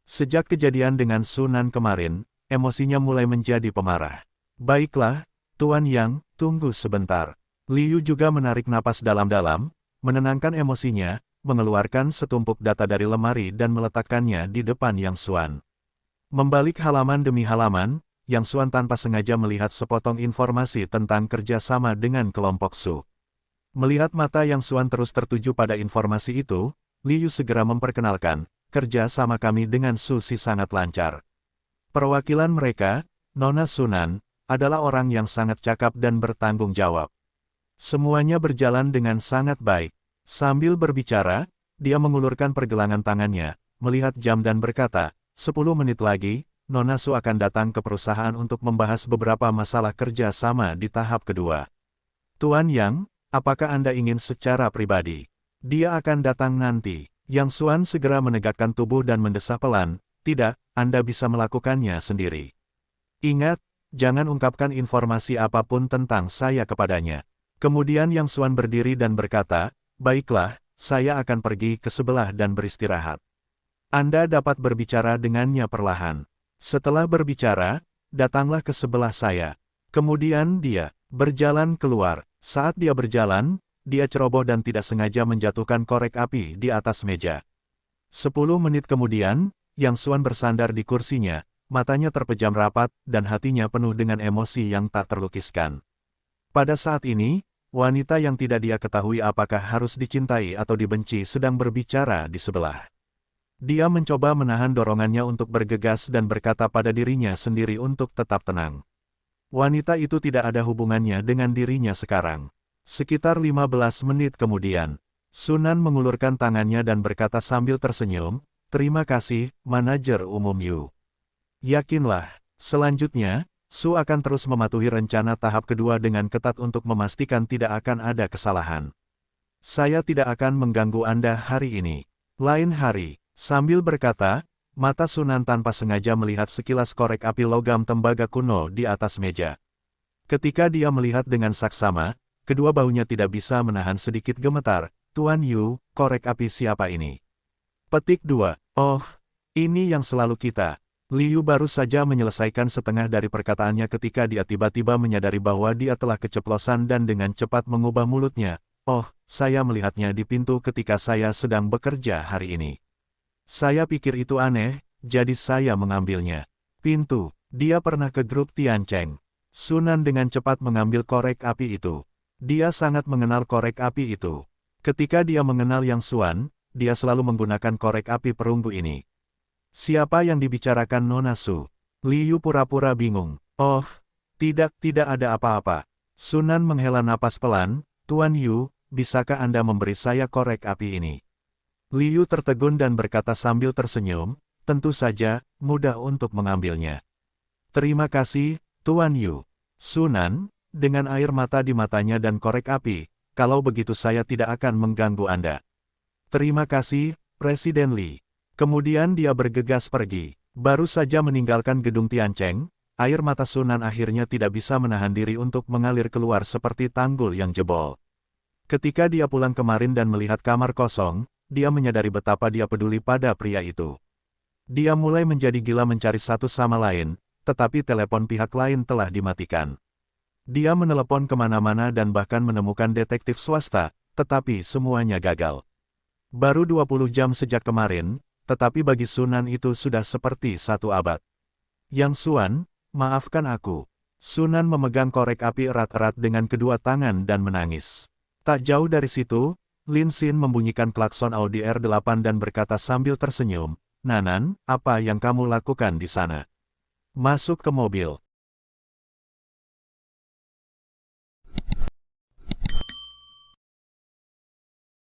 Sejak kejadian dengan Sunan kemarin, emosinya mulai menjadi pemarah. Baiklah, Tuan Yang, tunggu sebentar. Liu juga menarik napas dalam-dalam, menenangkan emosinya, mengeluarkan setumpuk data dari lemari dan meletakkannya di depan Yang Xuan. Membalik halaman demi halaman, Yang Xuan tanpa sengaja melihat sepotong informasi tentang kerjasama dengan kelompok Su. Melihat mata Yang Xuan terus tertuju pada informasi itu, Liu segera memperkenalkan, kerja sama kami dengan Su Si sangat lancar. Perwakilan mereka, Nona Sunan, adalah orang yang sangat cakap dan bertanggung jawab. Semuanya berjalan dengan sangat baik. Sambil berbicara, dia mengulurkan pergelangan tangannya, melihat jam dan berkata, 10 menit lagi, Nona Su akan datang ke perusahaan untuk membahas beberapa masalah kerja sama di tahap kedua. Tuan Yang, apakah Anda ingin secara pribadi? Dia akan datang nanti. Yang Xuan segera menegakkan tubuh dan mendesah pelan, tidak, Anda bisa melakukannya sendiri. Ingat, jangan ungkapkan informasi apapun tentang saya kepadanya. Kemudian Yang Xuan berdiri dan berkata, baiklah, saya akan pergi ke sebelah dan beristirahat. Anda dapat berbicara dengannya perlahan. Setelah berbicara, datanglah ke sebelah saya. Kemudian dia berjalan keluar. Saat dia berjalan, dia ceroboh dan tidak sengaja menjatuhkan korek api di atas meja. 10 menit kemudian, Yang Xuan bersandar di kursinya, matanya terpejam rapat, dan hatinya penuh dengan emosi yang tak terlukiskan. Pada saat ini, wanita yang tidak dia ketahui apakah harus dicintai atau dibenci sedang berbicara di sebelah. Dia mencoba menahan dorongannya untuk bergegas dan berkata pada dirinya sendiri untuk tetap tenang. Wanita itu tidak ada hubungannya dengan dirinya sekarang. Sekitar 15 menit kemudian, Sunan mengulurkan tangannya dan berkata sambil tersenyum, terima kasih, manajer umum Yu. Yakinlah, selanjutnya, Su akan terus mematuhi rencana tahap kedua dengan ketat untuk memastikan tidak akan ada kesalahan. Saya tidak akan mengganggu Anda hari ini. Lain hari. Sambil berkata, mata Sunan tanpa sengaja melihat sekilas korek api logam tembaga kuno di atas meja. Ketika dia melihat dengan saksama, kedua bahunya tidak bisa menahan sedikit gemetar. Tuan Yu, korek api siapa ini? Petik 2. Oh, ini yang selalu kita. Liu baru saja menyelesaikan setengah dari perkataannya ketika dia tiba-tiba menyadari bahwa dia telah keceplosan dan dengan cepat mengubah mulutnya. Oh, saya melihatnya di pintu ketika saya sedang bekerja hari ini. Saya pikir itu aneh, jadi saya mengambilnya. Pintu, dia pernah ke grup Tiancheng. Sunan dengan cepat mengambil korek api itu. Dia sangat mengenal korek api itu. Ketika dia mengenal Yang Xuan, dia selalu menggunakan korek api perunggu ini. Siapa yang dibicarakan Nona Su? Liu pura-pura bingung. Oh, tidak ada apa-apa. Sunan menghela napas pelan, Tuan Yu, bisakah Anda memberi saya korek api ini? Liu tertegun dan berkata sambil tersenyum, tentu saja, mudah untuk mengambilnya. Terima kasih, Tuan Yu. Sunan, dengan air mata di matanya dan korek api, kalau begitu saya tidak akan mengganggu Anda. Terima kasih, Presiden Li. Kemudian dia bergegas pergi. Baru saja meninggalkan gedung Tiancheng, air mata Sunan akhirnya tidak bisa menahan diri untuk mengalir keluar seperti tanggul yang jebol. Ketika dia pulang kemarin dan melihat kamar kosong, dia menyadari betapa dia peduli pada pria itu. Dia mulai menjadi gila mencari satu sama lain, tetapi telepon pihak lain telah dimatikan. Dia menelepon kemana-mana dan bahkan menemukan detektif swasta, tetapi semuanya gagal. Baru 20 jam sejak kemarin, tetapi bagi Sunan itu sudah seperti 1 abad. Yang Xuan, maafkan aku. Sunan memegang korek api erat-erat dengan kedua tangan dan menangis. Tak jauh dari situ, Lin Xin membunyikan klakson Audi R8 dan berkata sambil tersenyum, Nanan, apa yang kamu lakukan di sana? Masuk ke mobil.